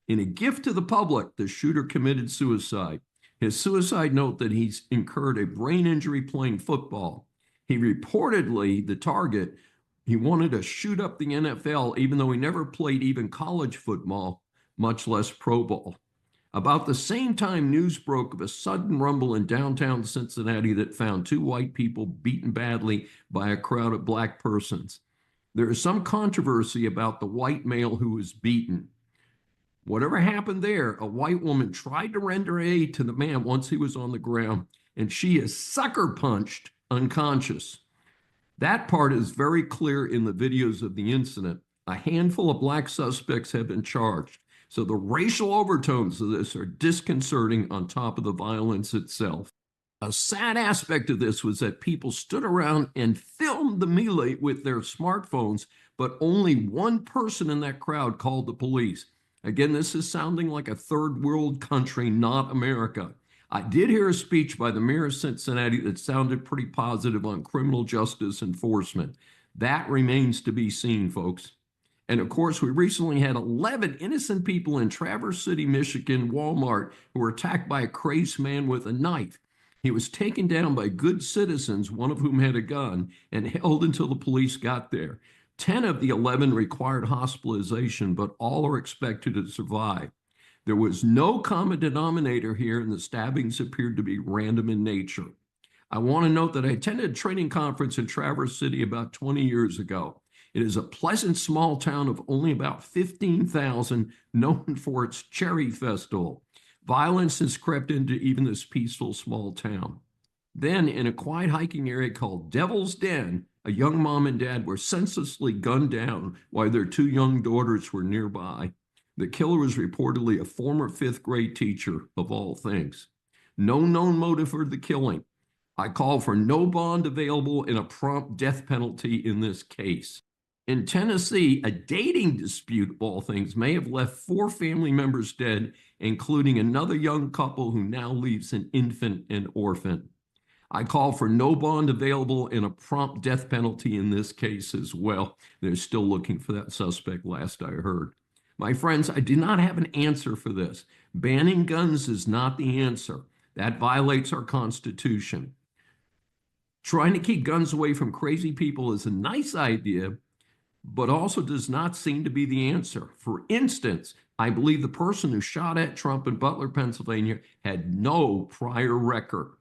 S3: In a gift to the public, the shooter committed suicide. His suicide note that he's incurred a brain injury playing football. He reportedly, the target, he wanted to shoot up the NFL, even though he never played even college football, much less pro ball. About the same time, news broke of a sudden rumble in downtown Cincinnati that found 2 white people beaten badly by a crowd of black persons. There is some controversy about the white male who was beaten. Whatever happened there, a white woman tried to render aid to the man once he was on the ground, and she is sucker punched unconscious. That part is very clear in the videos of the incident. A handful of black suspects have been charged. So the racial overtones of this are disconcerting on top of the violence itself. A sad aspect of this was that people stood around and filmed the melee with their smartphones, but only one person in that crowd called the police. Again, this is sounding like a third world country, not America. I did hear a speech by the mayor of Cincinnati that sounded pretty positive on criminal justice enforcement. That remains to be seen, folks. And of course, we recently had 11 innocent people in Traverse City, Michigan, Walmart, who were attacked by a crazed man with a knife. He was taken down by good citizens, one of whom had a gun, and held until the police got there. 10 of the 11 required hospitalization, but all are expected to survive. There was no common denominator here, and the stabbings appeared to be random in nature. I want to note that I attended a training conference in Traverse City about 20 years ago. It is a pleasant small town of only about 15,000, known for its cherry festival. Violence has crept into even this peaceful small town. Then, in a quiet hiking area called Devil's Den, a young mom and dad were senselessly gunned down while their 2 young daughters were nearby. The killer was reportedly a former 5th grade teacher, of all things. No known motive for the killing. I call for no bond available and a prompt death penalty in this case. In Tennessee, a dating dispute, of all things, may have left 4 family members dead, including another young couple who now leaves an infant and orphan. I call for no bond available and a prompt death penalty in this case as well. They're still looking for that suspect, last I heard. My friends, I do not have an answer for this. Banning guns is not the answer. That violates our Constitution. Trying to keep guns away from crazy people is a nice idea, but also does not seem to be the answer. For instance, I believe the person who shot at Trump in Butler, Pennsylvania, had no prior record.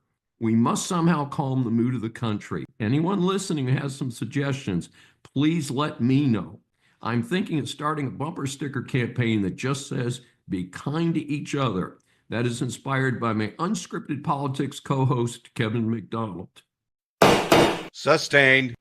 S3: We must somehow calm the mood of the country. Anyone listening who has some suggestions, please let me know. I'm thinking of starting a bumper sticker campaign that just says, "Be kind to each other." That is inspired by my unscripted politics co-host, Kevin McDonald.
S4: Sustained.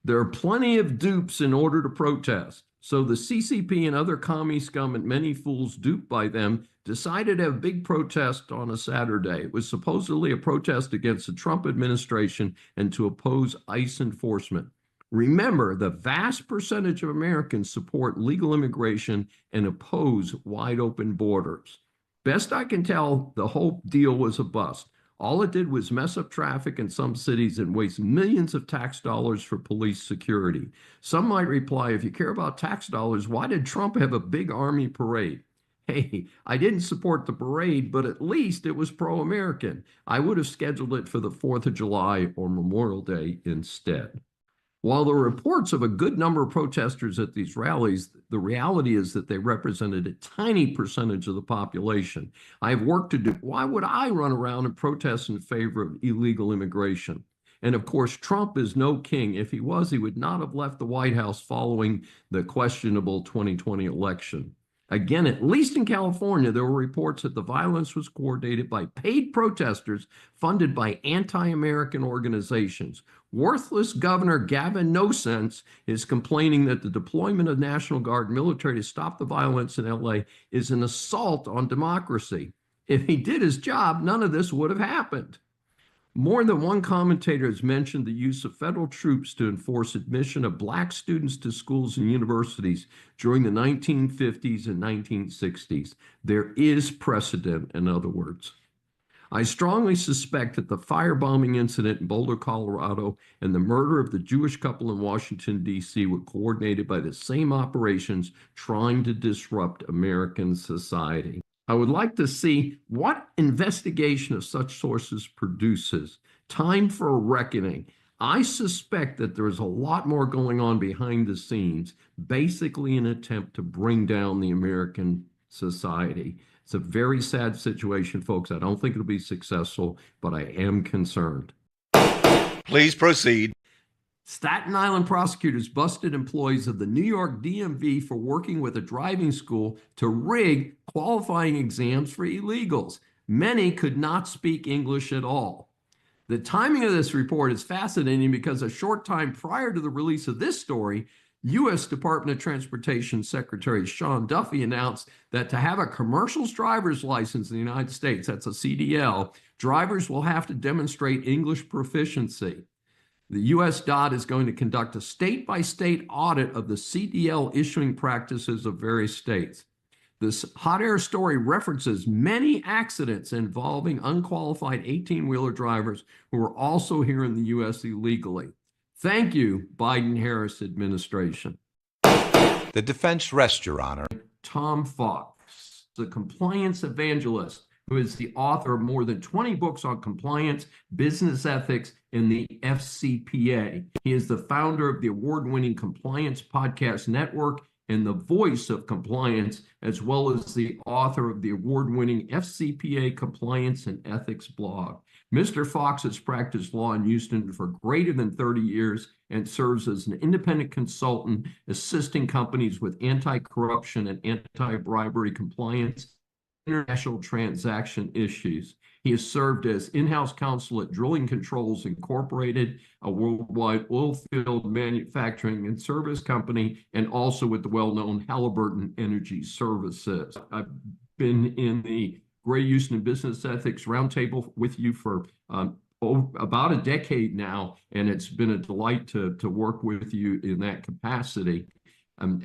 S3: There are plenty of dupes in order to protest. So the CCP and other commie scum and many fools duped by them decided to have a big protest on a Saturday. It was supposedly a protest against the Trump administration and to oppose ICE enforcement. Remember, the vast percentage of Americans support legal immigration and oppose wide open borders. Best I can tell, the whole deal was a bust. All it did was mess up traffic in some cities and waste millions of tax dollars for police security. Some might reply, if you care about tax dollars, why did Trump have a big army parade? Hey, I didn't support the parade, but at least it was pro-American. I would have scheduled it for the 4th of July or Memorial Day instead. While there were reports of a good number of protesters at these rallies, the reality is that they represented a tiny percentage of the population. I have work to do. Why would I run around and protest in favor of illegal immigration? And of course, Trump is no king. If he was, he would not have left the White House following the questionable 2020 election. Again, at least in California, there were reports that the violence was coordinated by paid protesters funded by anti-American organizations. Worthless Governor Gavin No Sense is complaining that the deployment of National Guard military to stop the violence in LA is an assault on democracy. If he did his job, none of this would have happened. More than one commentator has mentioned the use of federal troops to enforce admission of Black students to schools and universities during the 1950s and 1960s. There is precedent, in other words. I strongly suspect that the firebombing incident in Boulder, Colorado, and the murder of the Jewish couple in Washington, D.C. were coordinated by the same operations trying to disrupt American society. I would like to see what investigation of such sources produces. Time for a reckoning. I suspect that there's a lot more going on behind the scenes, basically an attempt to bring down the American society. It's a very sad situation, folks. I don't think it'll be successful, but I am concerned.
S4: Please proceed.
S3: Staten Island prosecutors busted employees of the New York DMV for working with a driving school to rig qualifying exams for illegals. Many could not speak English at all. The timing of this report is fascinating because a short time prior to the release of this story, U.S. Department of Transportation Secretary Sean Duffy announced that to have a commercial driver's license in the United States, that's a CDL, drivers will have to demonstrate English proficiency. The U.S. DOT is going to conduct a state-by-state audit of the CDL issuing practices of various states. This hot air story references many accidents involving unqualified 18-wheeler drivers who are also here in the U.S. illegally. Thank you, Biden-Harris administration.
S6: The defense rests, Your Honor.
S3: Tom Fox, the compliance evangelist, who is the author of more than 20 books on compliance, business ethics, and the FCPA. He is the founder of the award-winning Compliance Podcast Network and the voice of compliance, as well as the author of the award-winning FCPA Compliance and Ethics blog. Mr. Fox has practiced law in Houston for greater than 30 years and serves as an independent consultant, assisting companies with anti-corruption and anti-bribery compliance, international transaction issues. He has served as in-house counsel at Drilling Controls Incorporated, a worldwide oil field manufacturing and service company, and also with the well-known Halliburton Energy Services. I've been in the Greater Houston Business Ethics Roundtable with you for about a decade now, and it's been a delight to work with you in that capacity.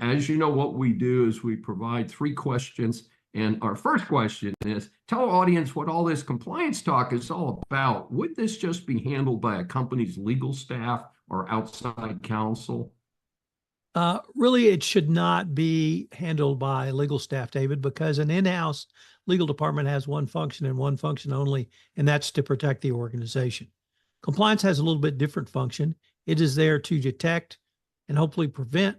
S3: As you know, what we do is we provide 3 questions. And our first question is, tell our audience what all this compliance talk is all about. Would this just be handled by a company's legal staff or outside counsel?
S7: Really, it should not be handled by legal staff, David, because an in-house legal department has one function and one function only, and that's to protect the organization. Compliance has a little bit different function. It is there to detect and hopefully prevent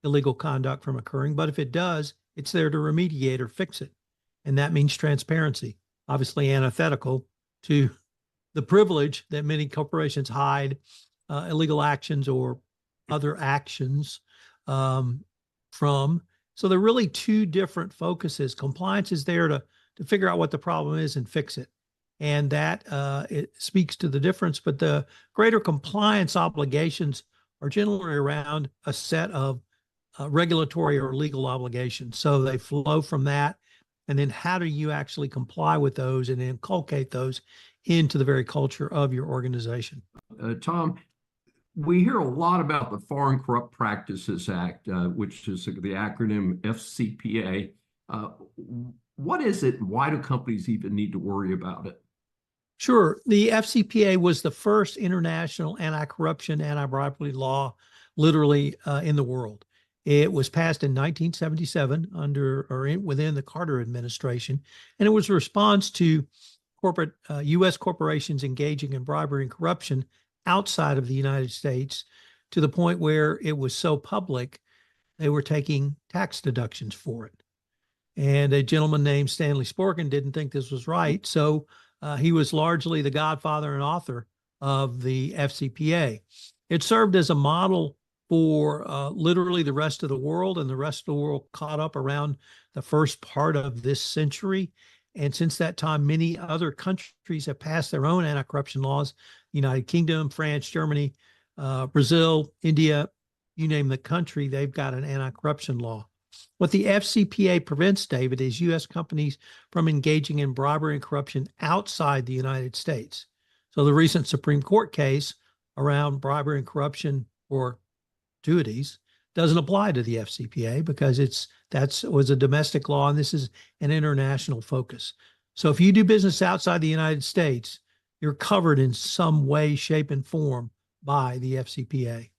S7: illegal conduct from occurring. But if it does, it's there to remediate or fix it. And that means transparency, obviously antithetical to the privilege that many corporations hide illegal actions or other actions from. So they're really 2 different focuses. Compliance is there to figure out what the problem is and fix it. And that it speaks to the difference, but the greater compliance obligations are generally around a set of regulatory or legal obligations. So they flow from that. And then how do you actually comply with those and inculcate those into the very culture of your organization?
S3: Tom, we hear a lot about the Foreign Corrupt Practices Act, which is the acronym FCPA. What is it? Why do companies even need to worry about it?
S7: Sure. The FCPA was the first international anti-corruption, anti-bribery law literally in the world. It was passed in 1977 within the Carter administration, and it was a response to corporate U.S. corporations engaging in bribery and corruption outside of the United States, to the point where it was so public they were taking tax deductions for it. And a gentleman named Stanley Sporkin didn't think this was right, so he was largely the godfather and author of the FCPA. It served as a model for literally the rest of the world, and the rest of the world caught up around the first part of this century. And since that time, many other countries have passed their own anti-corruption laws. United Kingdom, France, Germany, Brazil, India, you name the country, they've got an anti-corruption law. What the FCPA prevents, David, is U.S. companies from engaging in bribery and corruption outside the United States. So the recent Supreme Court case around bribery and corruption or gratuities doesn't apply to the FCPA because that was a domestic law, and this is an international focus. So if you do business outside the United States, you're covered in some way, shape, and form by the FCPA.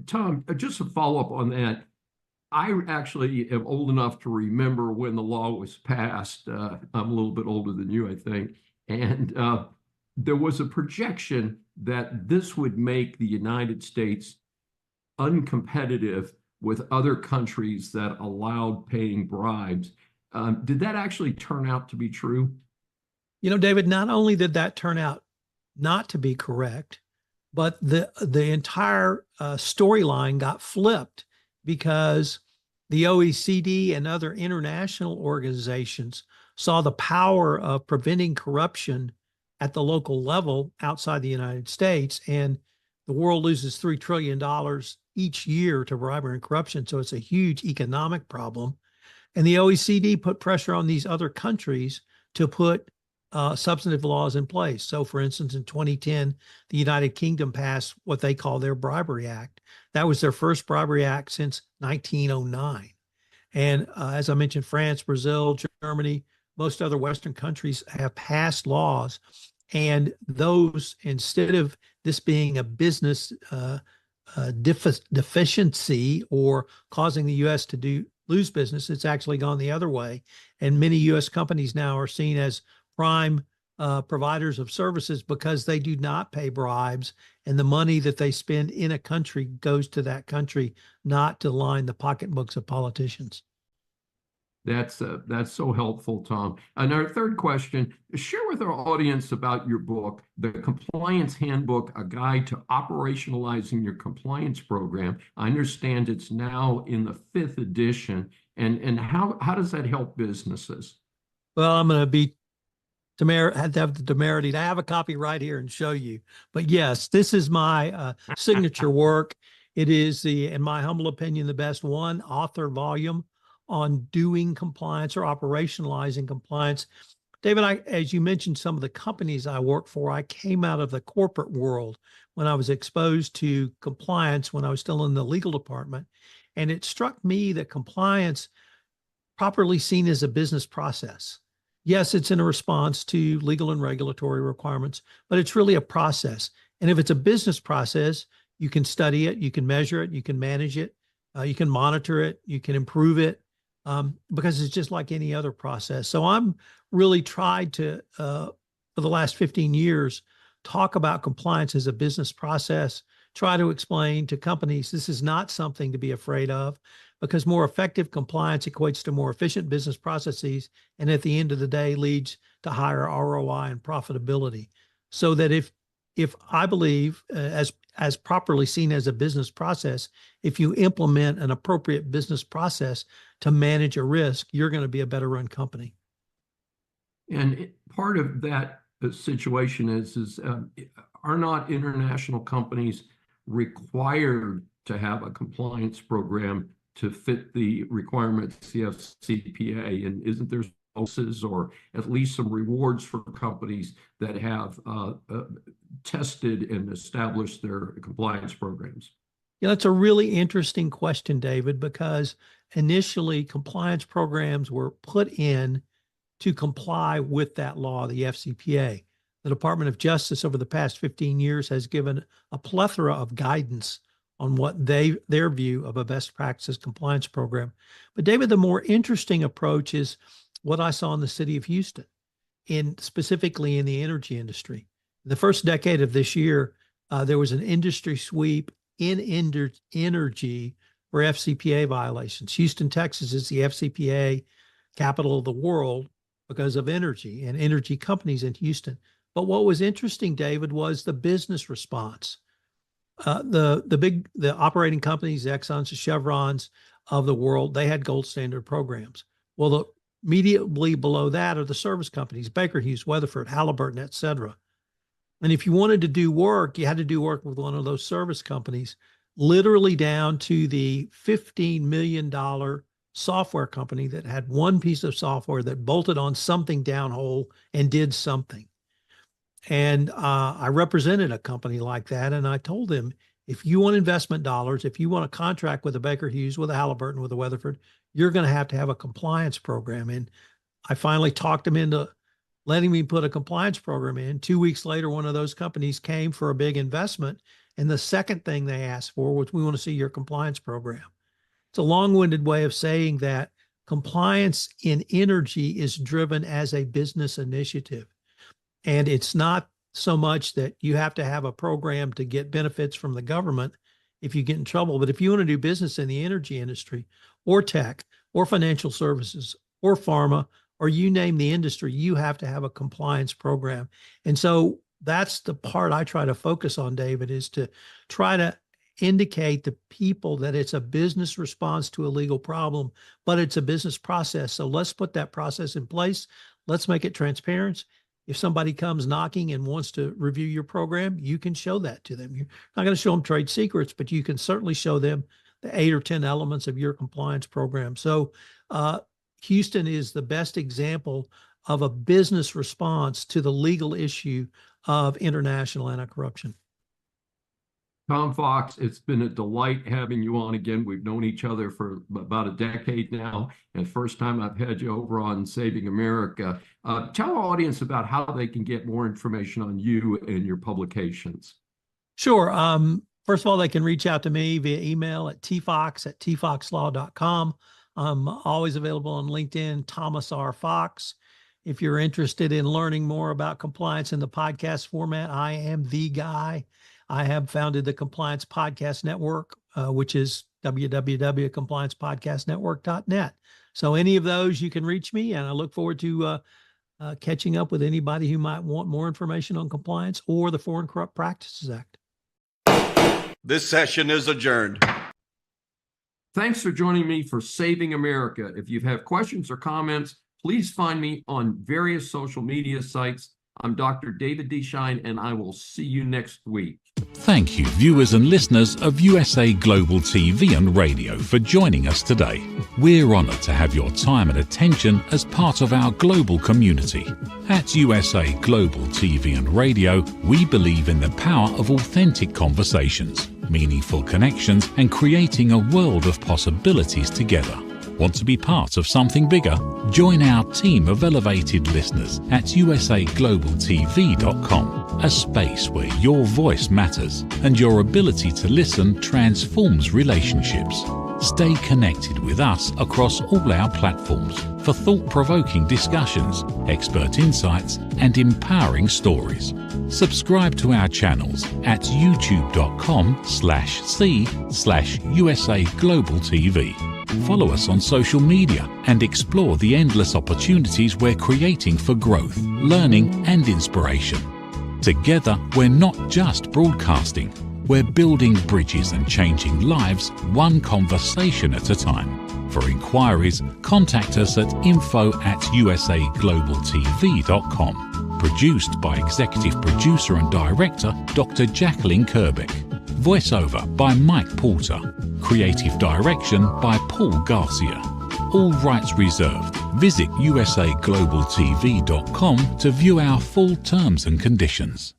S3: Tom, just a follow-up on that. I actually am old enough to remember when the law was passed. I'm a little bit older than you, I think. And there was a projection that this would make the United States uncompetitive with other countries that allowed paying bribes. Did that actually turn out to be true?
S7: You know, David, not only did that turn out not to be correct, but the entire storyline got flipped because the OECD and other international organizations saw the power of preventing corruption at the local level outside the United States. And the world loses $3 trillion each year to bribery and corruption. So it's a huge economic problem. And the OECD put pressure on these other countries to put substantive laws in place. So, for instance, in 2010, the United Kingdom passed what they call their Bribery Act. That was their first bribery act since 1909. And as I mentioned, France, Brazil, Germany, most other Western countries have passed laws. And those, instead of this being a business deficiency or causing the U.S. to lose business, it's actually gone the other way. And many U.S. companies now are seen as prime providers of services because they do not pay bribes, and the money that they spend in a country goes to that country, not to line the pocketbooks of politicians.
S3: That's so helpful, Tom. And our third question, share with our audience about your book, The Compliance Handbook, A Guide to Operationalizing Your Compliance Program. I understand it's now in the 5th edition. And how does that help businesses?
S7: Well, I'm going to have the temerity to have a copy right here and show you. But yes, this is my signature work. It is, in my humble opinion, the best one author volume on doing compliance or operationalizing compliance. David, as you mentioned, some of the companies I work for, I came out of the corporate world when I was exposed to compliance when I was still in the legal department. And it struck me that compliance, properly seen as a business process, yes, it's in a response to legal and regulatory requirements, but it's really a process. And if it's a business process, you can study it, you can measure it, you can manage it, you can monitor it, you can improve it, because it's just like any other process. So I'm really tried to, for the last 15 years, talk about compliance as a business process, try to explain to companies this is not something to be afraid of, because more effective compliance equates to more efficient business processes, and at the end of the day leads to higher ROI and profitability. So that if I believe, as properly seen as a business process, if you implement an appropriate business process to manage a risk, you're going to be a better run company.
S3: And part of that situation is are not international companies required to have a compliance program to fit the requirements of the FCPA? And isn't there bonuses or at least some rewards for companies that have tested and established their compliance programs?
S7: Yeah, that's a really interesting question, David, because initially compliance programs were put in to comply with that law, the FCPA. The Department of Justice over the past 15 years has given a plethora of guidance on what their view of a best practices compliance program. But David, the more interesting approach is what I saw in the city of Houston, specifically in the energy industry. The first decade of this year, there was an industry sweep in energy for FCPA violations. Houston, Texas is the FCPA capital of the world because of energy and energy companies in Houston. But what was interesting, David, was the business response. The operating companies, the Exxons, the Chevrons of the world, they had gold standard programs. Well, immediately below that are the service companies, Baker Hughes, Weatherford, Halliburton, et cetera. And if you wanted to do work, you had to do work with one of those service companies, literally down to the $15 million software company that had one piece of software that bolted on something downhole and did something. And I represented a company like that. And I told them, if you want investment dollars, if you want a contract with a Baker Hughes, with a Halliburton, with a Weatherford, you're going to have a compliance program. And I finally talked them into letting me put a compliance program in. 2 weeks later, one of those companies came for a big investment. And the second thing they asked for was, we want to see your compliance program. It's a long-winded way of saying that compliance in energy is driven as a business initiative. And it's not so much that you have to have a program to get benefits from the government if you get in trouble. But if you want to do business in the energy industry or tech or financial services or pharma, or you name the industry, you have to have a compliance program. And so that's the part I try to focus on, David, is to try to indicate to people that it's a business response to a legal problem, but it's a business process. So let's put that process in place. Let's make it transparent. If somebody comes knocking and wants to review your program, you can show that to them. You're not going to show them trade secrets, but you can certainly show them the 8 or 10 elements of your compliance program. So Houston is the best example of a business response to the legal issue of international anti-corruption.
S3: Tom Fox, it's been a delight having you on again. We've known each other for about a decade now, and first time I've had you over on Saving America. Tell our audience about how they can get more information on you and your publications.
S7: Sure. First of all, they can reach out to me via email at tfox@tfoxlaw.com. I'm always available on LinkedIn, Thomas R. Fox. If you're interested in learning more about compliance in the podcast format, I am the guy. I have founded the Compliance Podcast Network, which is www.compliancepodcastnetwork.net. So any of those, you can reach me, and I look forward to catching up with anybody who might want more information on compliance or the Foreign Corrupt Practices Act.
S4: This session is adjourned.
S3: Thanks for joining me for Saving America. If you have questions or comments, please find me on various social media sites. I'm Dr. David D. Schein, and I will see you next week.
S2: Thank you, viewers and listeners of USA Global TV and Radio, for joining us today. We're honored to have your time and attention as part of our global community. At USA Global TV and Radio, we believe in the power of authentic conversations, meaningful connections, and creating a world of possibilities together. Want to be part of something bigger? Join our team of elevated listeners at usaglobaltv.com, a space where your voice matters and your ability to listen transforms relationships. Stay connected with us across all our platforms for thought-provoking discussions, expert insights, and empowering stories. Subscribe to our channels at youtube.com/c/USA Global TV. Follow us on social media and explore the endless opportunities we're creating for growth, learning, and inspiration. Together, we're not just broadcasting, we're building bridges and changing lives one conversation at a time. For inquiries, contact us at info@usaglobaltv.com. Produced by Executive Producer and Director Dr. Jacqueline Kerbeck. Voiceover by Mike Porter. Creative direction by Paul Garcia. All rights reserved. Visit usaglobaltv.com to view our full terms and conditions.